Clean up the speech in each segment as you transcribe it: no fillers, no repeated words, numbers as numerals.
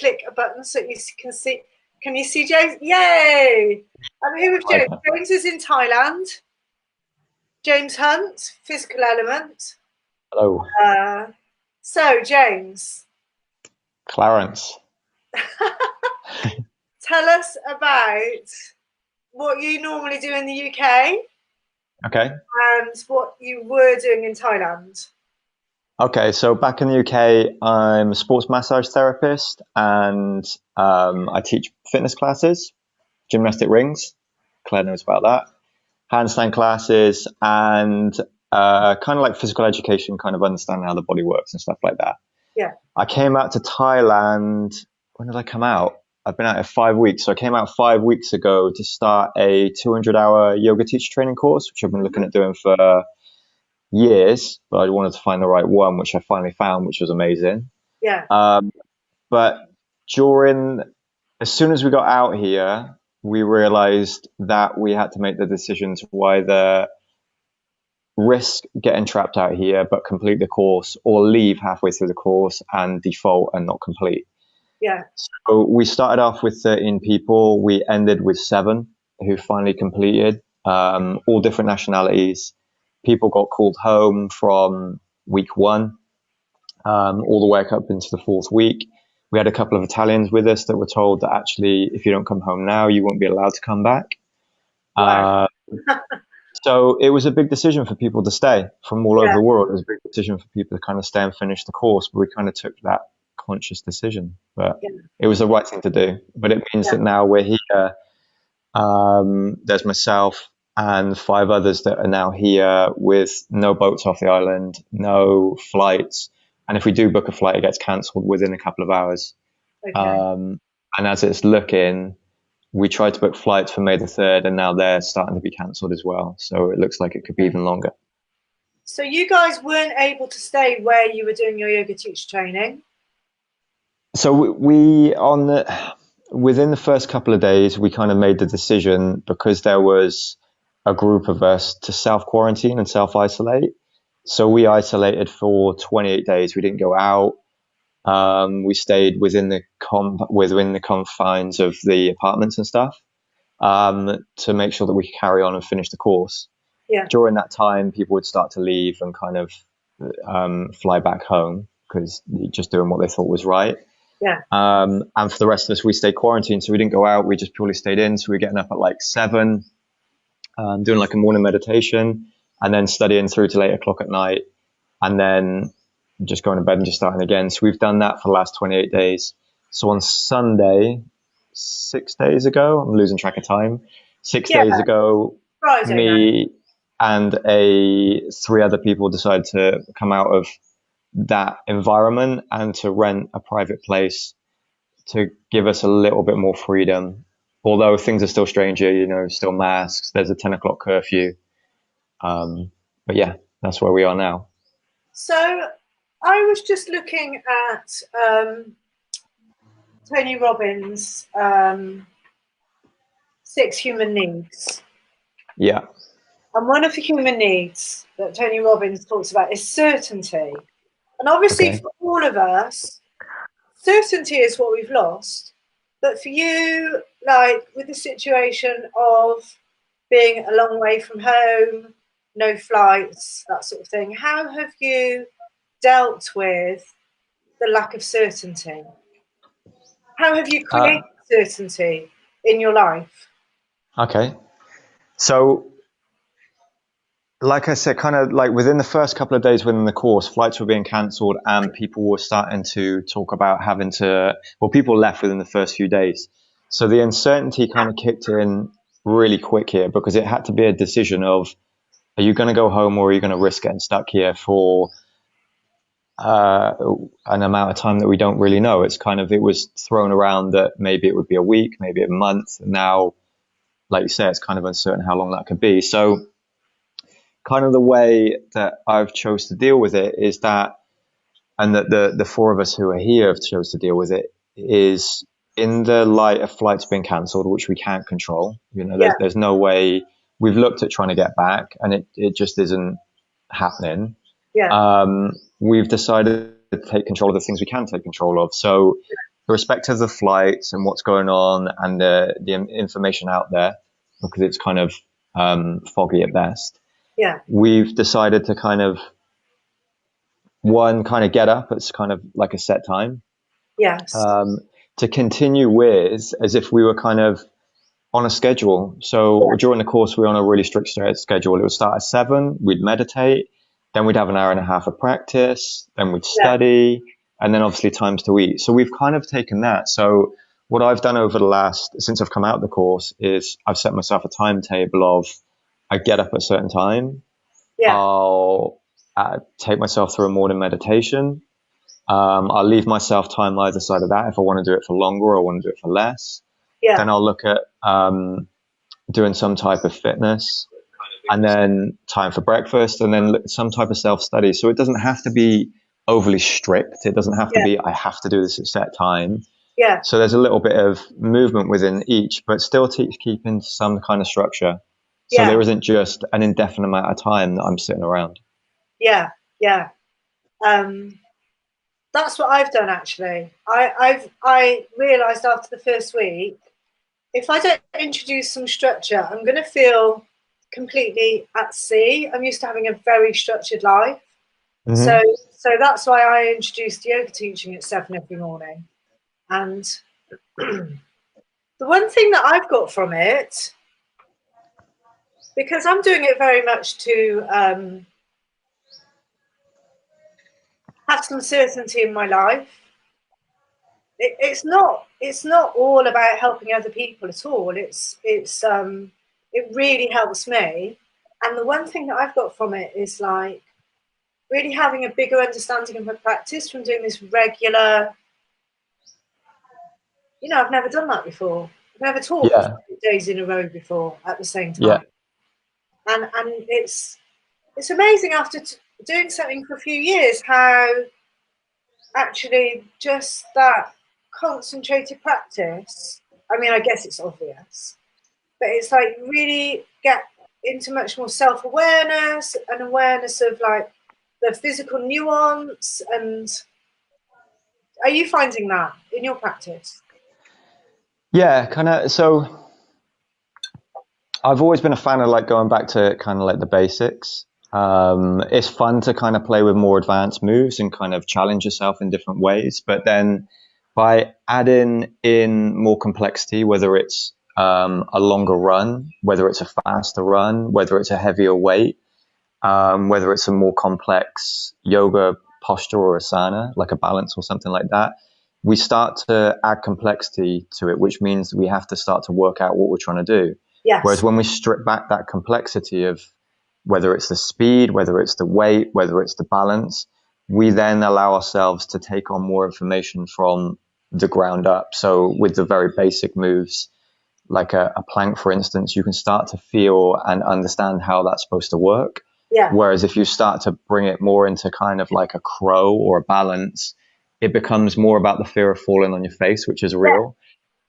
click a button so you can see. Can you see James? Yay! I'm here with James. James is in Thailand. James Hunt, physical element. Hello. So, James. Clarence. Tell us about what you normally do in the UK. Okay. And what you were doing in Thailand. Okay, so back in the UK, I'm a sports massage therapist and I teach fitness classes, gymnastic rings. Claire knows about that. Handstand classes and kind of like physical education, kind of understanding how the body works and stuff like that. Yeah. I came out to Thailand. When did I come out? I've been out here 5 weeks. So I came out 5 weeks ago to start a 200-hour yoga teacher training course, which I've been looking at doing for years, but I wanted to find the right one, which I finally found, which was amazing. Yeah. But as soon as we got out here, we realized that we had to make the decision to either risk getting trapped out here, but complete the course, or leave halfway through the course and default and not complete. Yeah. So we started off with 13 people. We ended with 7 who finally completed, all different nationalities. People got called home from week 1, all the way up into the 4th week. We had a couple of Italians with us that were told that actually, if you don't come home now, you won't be allowed to come back. Wow. So it was a big decision for people to stay from all over the world. It was a big decision for people to kind of stay and finish the course, but we kind of took that conscious decision. But it was the right thing to do. But it means that now we're here. There's myself and 5 others that are now here with no boats off the island, no flights. And if we do book a flight, it gets cancelled within a couple of hours. Okay. And as it's looking, we tried to book flights for May the 3rd, and now they're starting to be cancelled as well. So it looks like it could be even longer. So you guys weren't able to stay where you were doing your yoga teacher training? So within the first couple of days, we kind of made the decision, because there was a group of us, to self-quarantine and self-isolate. So we isolated for 28 days. We didn't go out. We stayed within the confines of the apartments and stuff, to make sure that we could carry on and finish the course. Yeah. During that time, people would start to leave and kind of fly back home, because just doing what they thought was right. Yeah. And for the rest of us, we stayed quarantined, so we didn't go out. We just purely stayed in. So we were getting up at like 7, doing like a morning meditation, and then studying through till 8 o'clock at night, and then just going to bed and just starting again. So we've done that for the last 28 days. So on Sunday, 6 days ago, I'm losing track of time. 6 days ago, Friday, me and 3 other people decided to come out of that environment and to rent a private place to give us a little bit more freedom. Although things are still strange here, still masks. There's a 10 o'clock curfew. But yeah, that's where we are now. So I was just looking at Tony Robbins' 6 human needs. Yeah. And one of the human needs that Tony Robbins talks about is certainty. And obviously for all of us, certainty is what we've lost. But for you, like with the situation of being a long way from home, no flights, that sort of thing, how have you dealt with the lack of certainty? How have you created certainty in your life? Okay. So, like I said, kind of like within the first couple of days within the course, flights were being cancelled and people were starting to talk about people left within the first few days. So the uncertainty kind of kicked in really quick here, because it had to be a decision of, are you going to go home, or are you going to risk getting stuck here for an amount of time that we don't really know? It was thrown around that maybe it would be a week, maybe a month. Now, like you say, it's kind of uncertain how long that could be. So kind of the way that I've chose to deal with it is that, and that the 4 of us who are here have chose to deal with it, is in the light of flights being cancelled, which we can't control. There's no way. We've looked at trying to get back, and it just isn't happening. Yeah. We've decided to take control of the things we can take control of. So irrespective of the flights and what's going on and the information out there, because it's kind of foggy at best. Yeah. We've decided to kind of get up. It's kind of like a set time. Yes. To continue with as if we were kind of on a schedule. So during the course, we were on a really strict schedule. It would start at 7, we'd meditate, then we'd have an hour and a half of practice, then we'd study, and then obviously times to eat. So we've kind of taken that. So what I've done since I've come out of the course, is I've set myself a timetable of, I get up at a certain time. Yeah. I'll take myself through a morning meditation. I'll leave myself time either side of that if I want to do it for longer or I want to do it for less. Yeah. Then I'll look at doing some type of fitness, and then time for breakfast, and then some type of self-study. So it doesn't have to be overly strict. It doesn't have to be, I have to do this at set time. Yeah. So there's a little bit of movement within each, but still keeping some kind of structure. So there isn't just an indefinite amount of time that I'm sitting around. Yeah. Yeah. That's what I've done, actually. I realised after the first week, if I don't introduce some structure, I'm going to feel completely at sea. I'm used to having a very structured life. So that's why I introduced yoga teaching at 7 every morning. And the one thing that I've got from it, because I'm doing it very much to have some certainty in my life, it's not all about helping other people at all. It really helps me. And the one thing that I've got from it is like really having a bigger understanding of my practice from doing this regular. I've never done that before. I've never taught for 5 days in a row before at the same time. And it's amazing after doing something for a few years how actually just that concentrated practice, I mean, I guess it's obvious, but it's like really get into much more self-awareness and awareness of like the physical nuance. And are you finding that in your practice? Yeah, kind of. So I've always been a fan of like going back to kind of like the basics. It's fun to kind of play with more advanced moves and kind of challenge yourself in different ways. But then by adding in more complexity, whether it's a longer run, whether it's a faster run, whether it's a heavier weight, whether it's a more complex yoga posture or asana, like a balance or something like that, we start to add complexity to it, which means we have to start to work out what we're trying to do. Yes. Whereas when we strip back that complexity of whether it's the speed, whether it's the weight, whether it's the balance, we then allow ourselves to take on more information from the ground up. So with the very basic moves, like a plank, for instance, you can start to feel and understand how that's supposed to work. Yeah. Whereas if you start to bring it more into kind of like a crow or a balance, it becomes more about the fear of falling on your face, which is real.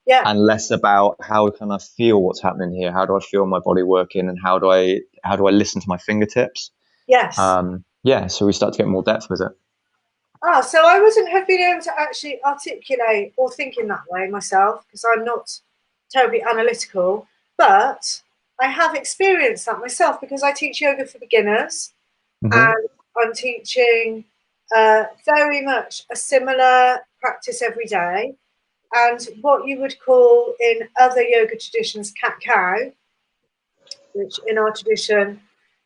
Yeah. And less about how can I feel what's happening here? How do I feel my body working? And how do I listen to my fingertips? Yes. So we start to get more depth with it. So I wasn't have been able to actually articulate or think in that way myself because I'm not terribly analytical, but I have experienced that myself because I teach yoga for beginners, and I'm teaching very much a similar practice every day. And what you would call in other yoga traditions cat-cow, which in our tradition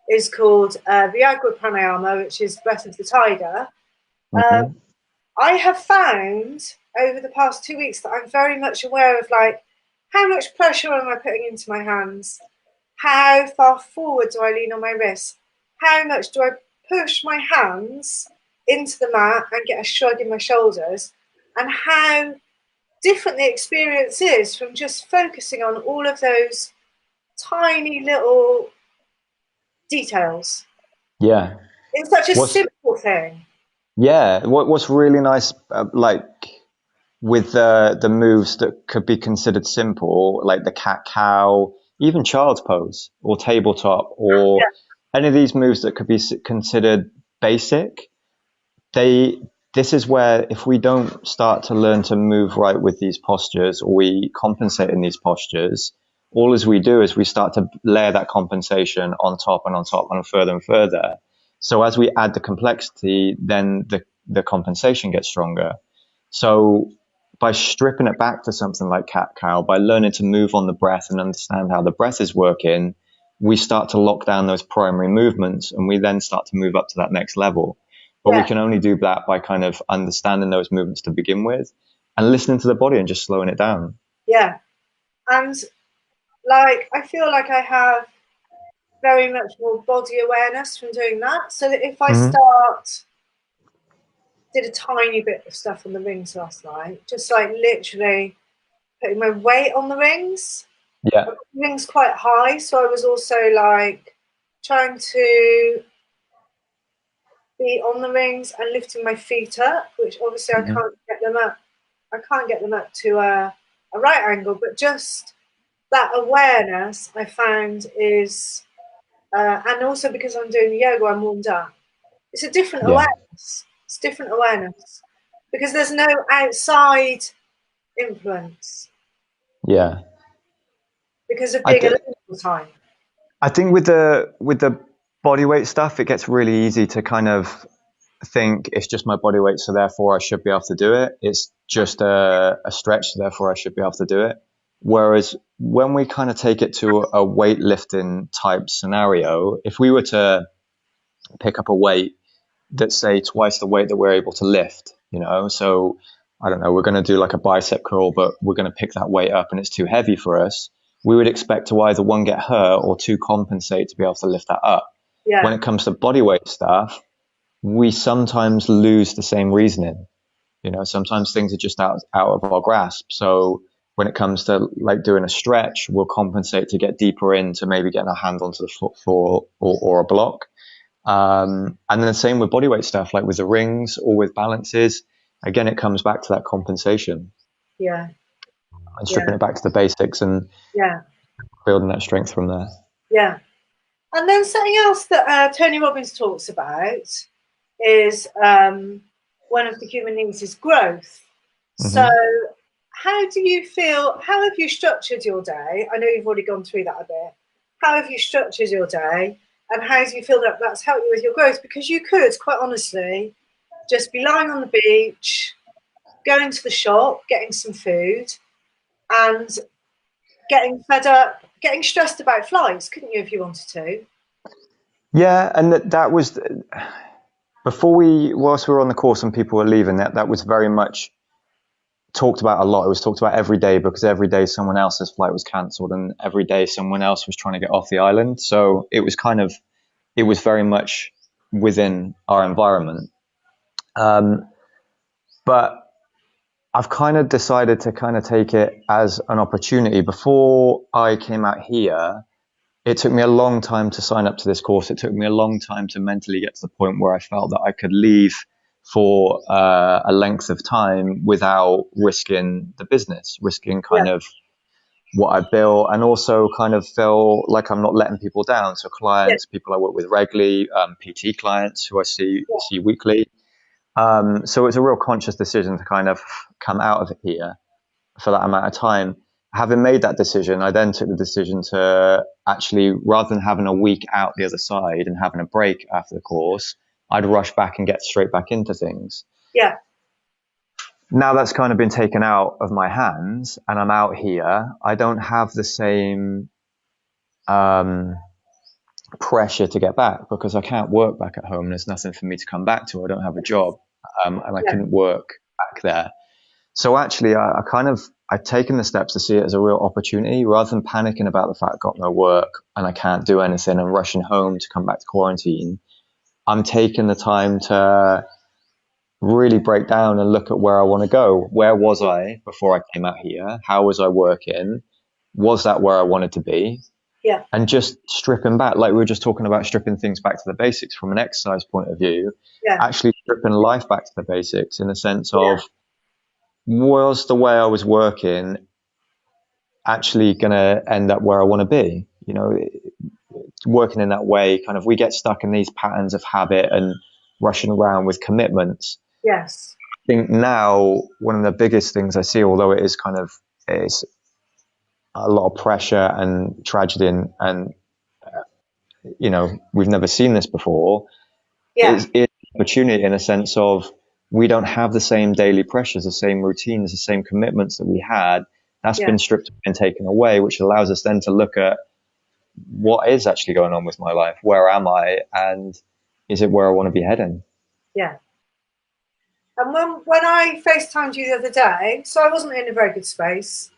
is called Viagra Pranayama, which is breath of the tiger. I have found over the past 2 weeks that I'm very much aware of like how much pressure am I putting into my hands? How far forward do I lean on my wrists? How much do I push my hands into the mat and get a shrug in my shoulders? And how different the experience is from just focusing on all of those tiny little details. Yeah. It's such a simple thing. Yeah. What's really nice, like with the moves that could be considered simple, like the cat-cow, even child's pose or tabletop or any of these moves that could be considered basic, they this is where if we don't start to learn to move right with these postures, or we compensate in these postures, all as we do is we start to layer that compensation on top and on top and further and further. So as we add the complexity, then the compensation gets stronger. So by stripping it back to something like cat-cow, by learning to move on the breath and understand how the breath is working, we start to lock down those primary movements, and we then start to move up to that next level. But we can only do that by kind of understanding those movements to begin with and listening to the body and just slowing it down. Yeah. And like, I feel like I have very much more body awareness from doing that. So that if I did a tiny bit of stuff on the rings last night, just like literally putting my weight on the rings. Yeah. The rings quite high. So I was also like trying to be on the rings and lifting my feet up, which obviously I can't get them up. I can't get them up to a right angle, but just that awareness I found is, and also because I'm doing the yoga, I'm warmed up. It's a different awareness. It's different awareness because there's no outside influence. Yeah. Because of being alone all the time. I think with the body weight stuff, it gets really easy to kind of think it's just my body weight, so therefore I should be able to do it. It's just a stretch, so therefore I should be able to do it. Whereas when we kind of take it to a weightlifting type scenario, if we were to pick up a weight that's say twice the weight that we're able to lift, you know, so I don't know, we're going to do like a bicep curl, but we're going to pick that weight up and it's too heavy for us. We would expect to either one, get hurt, or two, compensate to be able to lift that up. Yeah. When it comes to body weight stuff, we sometimes lose the same reasoning. You know, sometimes things are just out of our grasp. So when it comes to like doing a stretch, we'll compensate to get deeper into maybe getting our hand onto the floor or a block. And then the same with bodyweight stuff, like with the rings or with balances. Again, it comes back to that compensation. Yeah. And stripping it back to the basics and building that strength from there. Yeah. And then something else that Tony Robbins talks about is one of the human needs is growth. So how do you feel, how have you structured your day? I know you've already gone through that a bit. How have you structured your day? And how do you feel that that's helped you with your growth? Because you could, quite honestly, just be lying on the beach, going to the shop, getting some food, and getting fed up, getting stressed about flights, couldn't you, if you wanted to? Yeah, and that was whilst we were on the course and people were leaving, that was very much talked about a lot. It was talked about every day because every day someone else's flight was cancelled and every day someone else was trying to get off the island. So it was very much within our environment. But I've kind of decided to kind of take it as an opportunity. Before I came out here, it took me a long time to sign up to this course. It took me a long time to mentally get to the point where I felt that I could leave for a length of time without risking the business, risking kind of what I built, and also kind of feel like I'm not letting people down. So clients, people I work with regularly, PT clients who I see weekly. So it's a real conscious decision to kind of come out of here for that amount of time. Having made that decision, I then took the decision to actually, rather than having a week out the other side and having a break after the course, I'd rush back and get straight back into things. Yeah. Now that's kind of been taken out of my hands and I'm out here, I don't have the same pressure to get back because I can't work back at home. There's nothing for me to come back to. I don't have a job and I couldn't work back there. So actually, I've taken the steps to see it as a real opportunity rather than panicking about the fact I've got no work and I can't do anything and rushing home to come back to quarantine. I'm taking the time to really break down and look at where I want to go. Where was I before I came out here? How was I working? Was that where I wanted to be? Yeah. And just stripping back, like we were just talking about stripping things back to the basics from an exercise point of view, actually stripping life back to the basics in the sense of, was the way I was working actually going to end up where I want to be? You know, working in that way, kind of, we get stuck in these patterns of habit and rushing around with commitments. Yes. I think now one of the biggest things I see, although it is it's a lot of pressure and tragedy, and we've never seen this before, Yeah. is an opportunity in a sense of we don't have the same daily pressures, the same routines, the same commitments that we had. That's Yeah. been stripped and taken away, which allows us then to look at what is actually going on with my life, where am I, and is it where I want to be heading? Yeah. And when I FaceTimed you the other day, so I wasn't in a very good space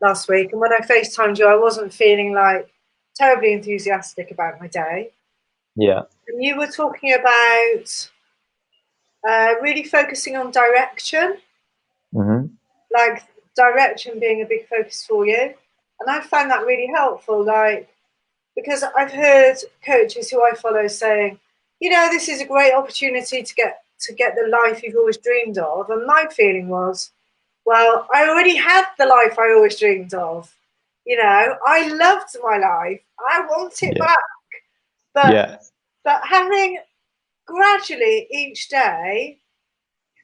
last week, and when I FaceTimed you, I wasn't feeling like terribly enthusiastic about my day. Yeah. And you were talking about really focusing on direction, Mm-hmm. like direction being a big focus for you. And I found that really helpful, like, because I've heard coaches who I follow saying, this is a great opportunity to get the life you've always dreamed of. And my feeling was, well, I already had the life I always dreamed of. I loved my life. I want it Yeah. back. But Yeah. but having gradually each day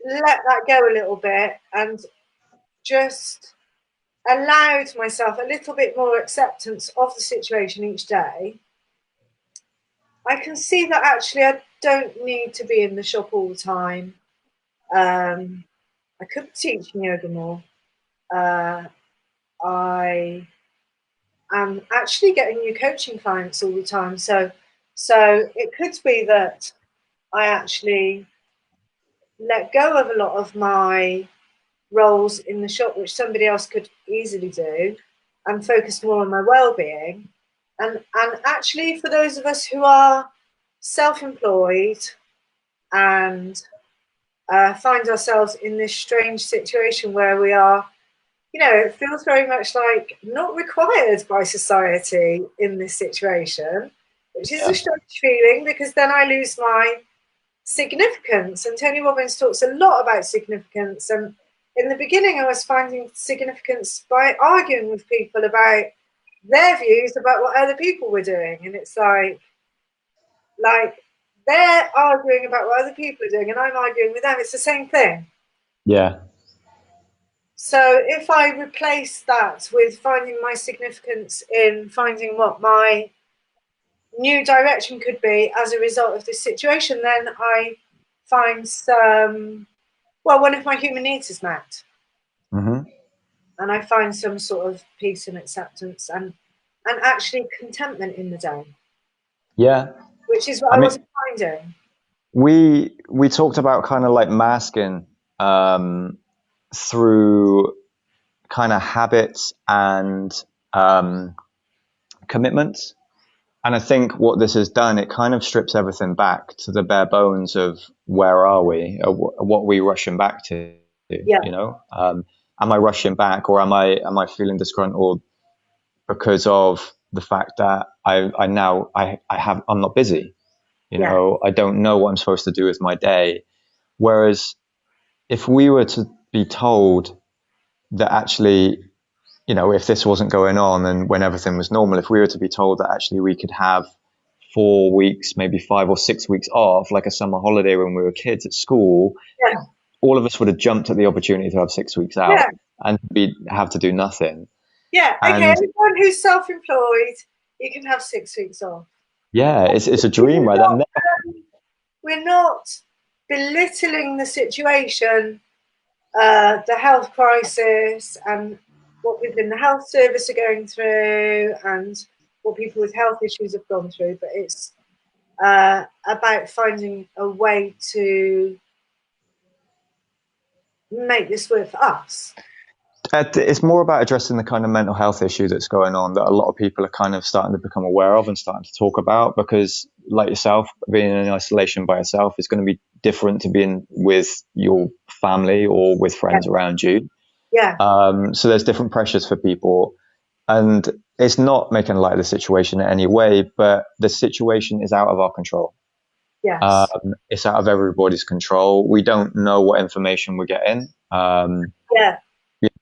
let that go a little bit and just allowed myself a little bit more acceptance of the situation each day, I can see that actually I don't need to be in the shop all the time. I could be teaching yoga more. I am actually getting new coaching clients all the time. So it could be that I actually let go of a lot of my roles in the shop, which somebody else could easily do, and focus more on my well-being. And actually, for those of us who are self-employed and find ourselves in this strange situation where we are, it feels very much like not required by society in this situation, which is a Yeah. strange feeling because then I lose my significance. And Tony Robbins talks a lot about significance. And in the beginning, I was finding significance by arguing with people about their views about what other people were doing. And it's like they're arguing about what other people are doing, and I'm arguing with them. It's the same thing. Yeah. So if I replace that with finding my significance in finding what my new direction could be as a result of this situation, then I find one of my human needs is met. Mm-hmm. And I find some sort of peace and acceptance and actually contentment in the day, Yeah. which is what I I mean, wasn't finding. we talked about kind of like masking through kind of habits and commitments. And I think what this has done, it kind of strips everything back to the bare bones of where are we, or what are we rushing back to, Yeah, am I rushing back, or am I feeling disgruntled because of the fact that I'm not busy, yeah, I don't know what I'm supposed to do with my day. Whereas if we were to be told that actually, if this wasn't going on and when everything was normal, if we were to be told that actually we could have 4 weeks, maybe 5 or 6 weeks off, like a summer holiday when we were kids at school, yeah, all of us would have jumped at the opportunity to have 6 weeks out yeah, and have to do nothing. yeah. Okay, And everyone who's self-employed, you can have 6 weeks off. yeah, it's a dream, We're right? not, we're not belittling the situation, the health crisis, and what people in the health service are going through, and what people with health issues have gone through. But it's about finding a way to make this work for us. It's more about addressing the kind of mental health issue that's going on that a lot of people are kind of starting to become aware of and starting to talk about, because like yourself, being in isolation by yourself is going to be different to being with your family or with friends Yeah. around you. Yeah. So there's different pressures for people, and it's not making light of the situation in any way, but the situation is out of our control. Yes. It's out of everybody's control. We don't know what information we're getting. Yeah.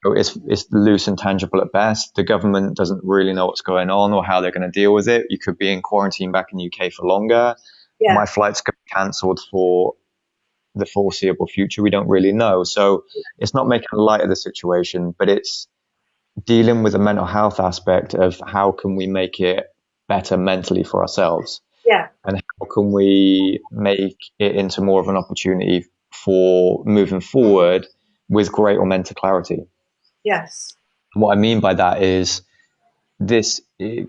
It's loose and tangible at best. The government doesn't really know what's going on or how they're going to deal with it. You could be in quarantine back in the UK for longer. Yeah. My flights got cancelled for the foreseeable future. We don't really know. So it's not making light of the situation, but it's dealing with the mental health aspect of how can we make it better mentally for ourselves, Yeah. and how can we make it into more of an opportunity for moving forward with greater mental clarity. Yes. What I mean by that is this,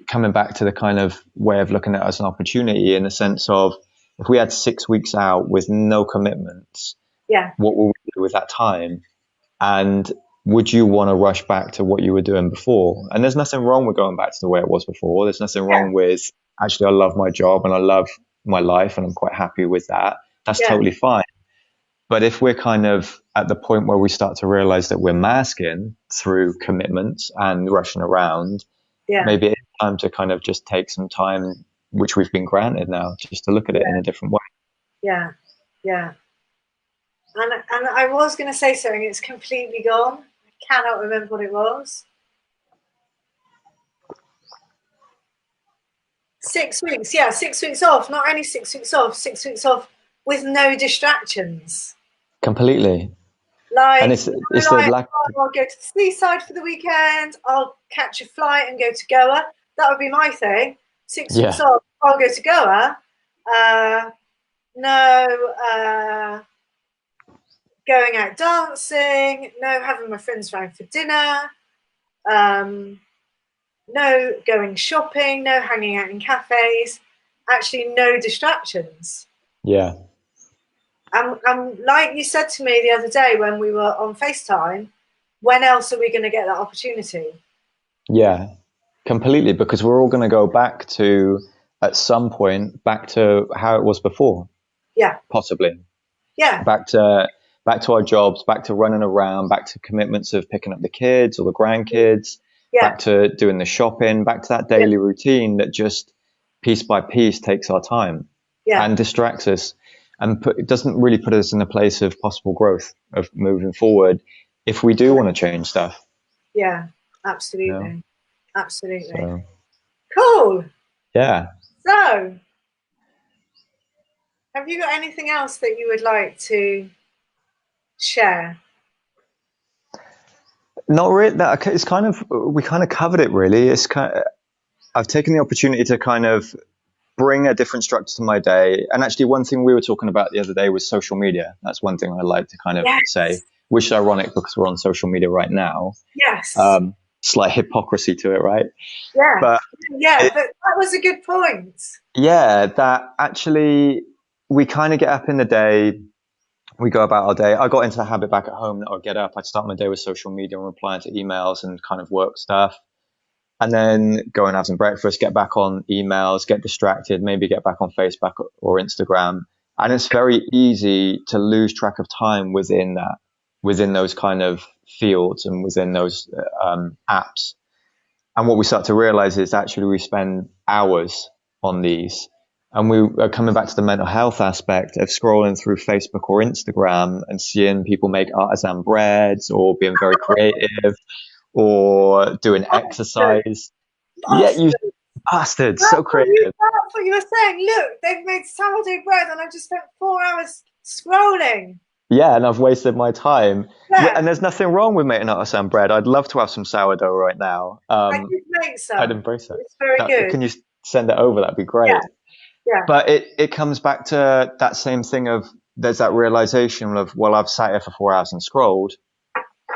coming back to the kind of way of looking at it as an opportunity, in the sense of, if we had 6 weeks out with no commitments, Yeah. what will we do with that time? And would you want to rush back to what you were doing before? And there's nothing wrong with going back to the way it was before. There's nothing wrong with, actually, I love my job and I love my life and I'm quite happy with that. That's totally fine. But if we're kind of at the point where we start to realize that we're masking through commitments and rushing around, maybe it's time to kind of just take some time, which we've been granted now, just to look at it in a different way. Yeah. Yeah. And I was going to say something, it's completely gone. I cannot remember what it was. 6 weeks, 6 weeks off. Not only 6 weeks off, 6 weeks off with no distractions. Completely. Like, and it's the lack. I'll go to the seaside for the weekend. I'll catch a flight and go to Goa. That would be my thing. 6 weeks off, I'll go to Goa. No going out dancing. No having my friends round for dinner. No going shopping. No hanging out in cafes. Actually, no distractions. Yeah. And like you said to me the other day when we were on FaceTime, when else are we going to get that opportunity? Yeah, completely. Because we're all going to go back to, at some point, back to how it was before. Yeah. Possibly. Yeah. Back to our jobs, back to running around, back to commitments of picking up the kids or the grandkids, back to doing the shopping, back to that daily routine that just piece by piece takes our time and distracts us, and it doesn't really put us in a place of possible growth, of moving forward, if we do want to change stuff. Yeah, absolutely. You know? Absolutely. So, cool. Yeah. So, have you got anything else that you would like to share? Not really. It's kind of, we kind of covered it really. It's kind of, I've taken the opportunity to kind of bring a different structure to my day. And actually, one thing we were talking about the other day was social media. That's one thing I like to kind of say, which is ironic because we're on social media right now. Yes. Slight hypocrisy to it, right? Yeah. But that was a good point. Yeah, that actually we kind of get up in the day, we go about our day. I got into the habit back at home that I'd get up, I'd start my day with social media and replying to emails and kind of work stuff. And then go and have some breakfast, get back on emails, get distracted, maybe get back on Facebook or Instagram. And it's very easy to lose track of time within that, within those kind of fields and within those apps. And what we start to realize is actually we spend hours on these. And we are coming back to the mental health aspect of scrolling through Facebook or Instagram and seeing people make artisan breads or being very creative or doing exercise. Yeah, you bastards, so creative. That's what you were saying. Look, they've made sourdough bread and I've just spent 4 hours scrolling. Yeah, and I've wasted my time. Yeah, and there's nothing wrong with making artisan bread. I'd love to have some sourdough right now. I could make some. I'd embrace it. It's very good. Can you send it over? That'd be great. Yeah. But it comes back to that same thing of, there's that realization of, well, I've sat here for 4 hours and scrolled.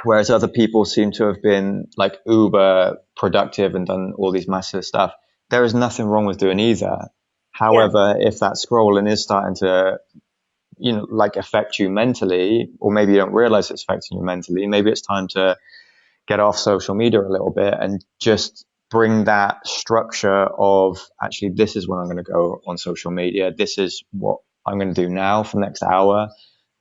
Whereas other people seem to have been like uber productive and done all these massive stuff. There is nothing wrong with doing either. However, if that scrolling is starting to, like affect you mentally, or maybe you don't realize it's affecting you mentally, maybe it's time to get off social media a little bit and just bring that structure of, actually, this is when I'm going to go on social media. This is what I'm going to do now for the next hour,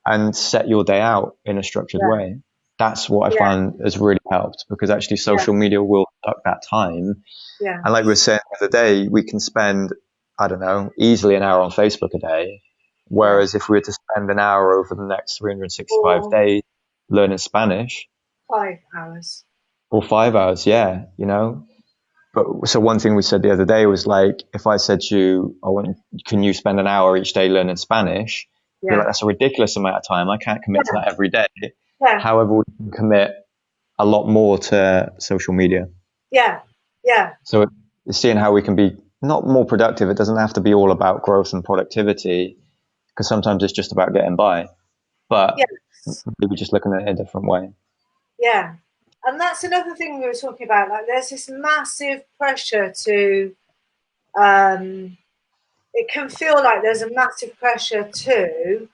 and set your day out in a structured way. That's what I found has really helped, because actually social media will suck that time. Yeah. And like we were saying the other day, we can spend, I don't know, easily an hour on Facebook a day. Whereas if we were to spend an hour over the next 365 days learning Spanish. 5 hours. Or 5 hours, yeah, But so one thing we said the other day was like, if I said to you, can you spend an hour each day learning Spanish? You're like, that's a ridiculous amount of time. I can't commit to that every day. Yeah. However, we can commit a lot more to social media. Yeah. Yeah. So seeing how we can be not more productive. It doesn't have to be all about growth and productivity, because sometimes it's just about getting by. But Yes. maybe just looking at it a different way. Yeah. And that's another thing we were talking about. Like, there's this massive pressure to, it can feel like there's a massive pressure to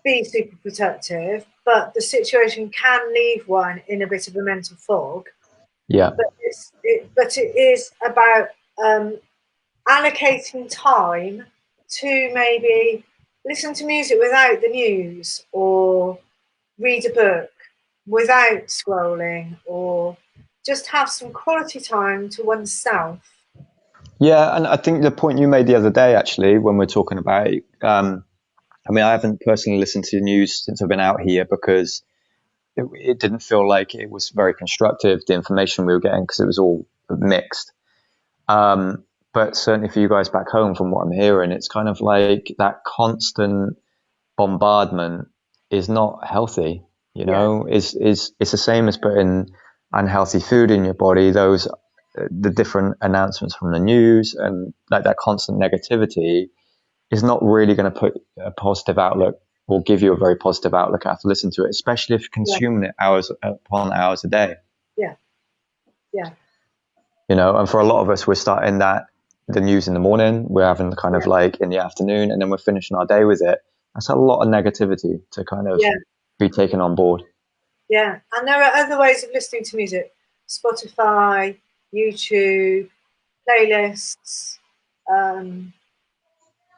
be super productive, but the situation can leave one in a bit of a mental fog. Yeah. But it is about allocating time to maybe listen to music without the news, or read a book without scrolling, or just have some quality time to oneself. Yeah, and I think the point you made the other day, actually, when we're talking about, I mean, I haven't personally listened to the news since I've been out here, because it didn't feel like it was very constructive, the information we were getting, because it was all mixed. But certainly for you guys back home, from what I'm hearing, it's kind of like that constant bombardment is not healthy. You know, it's the same as putting unhealthy food in your body. Those the different announcements from the news and like that constant negativity is not really going to put a positive outlook or give you a very positive outlook after listening to it, especially if you're consuming it hours upon hours a day. Yeah. Yeah. You know, and for a lot of us, we're starting the news in the morning, we're having the kind of like in the afternoon, and then we're finishing our day with it. That's a lot of negativity to kind of be taken on board. Yeah. And there are other ways of listening to music: Spotify, YouTube, playlists,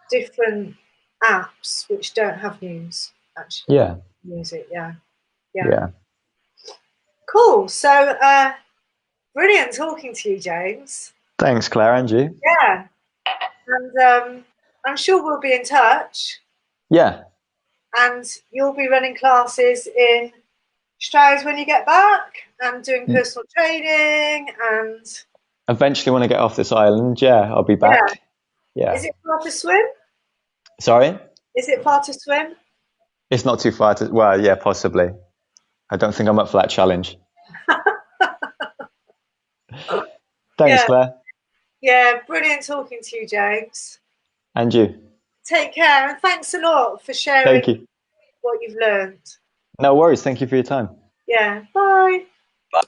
different apps which don't have news, actually. Yeah. Music. Yeah. Cool. So brilliant talking to you, James. Thanks, Claire, and you. Yeah. And I'm sure we'll be in touch. Yeah. And you'll be running classes in Stroud when you get back, and doing personal training, and eventually when I get off this island, I'll be back. Yeah. Is it far to swim? Sorry? Is it far to swim? It's not too far to, well, yeah, possibly. I don't think I'm up for that challenge. Thanks, Claire. Yeah, brilliant talking to you, James. And you. Take care, and thanks a lot for sharing Thank you. what you've learned. No worries. Thank you for your time. Yeah, bye. Bye.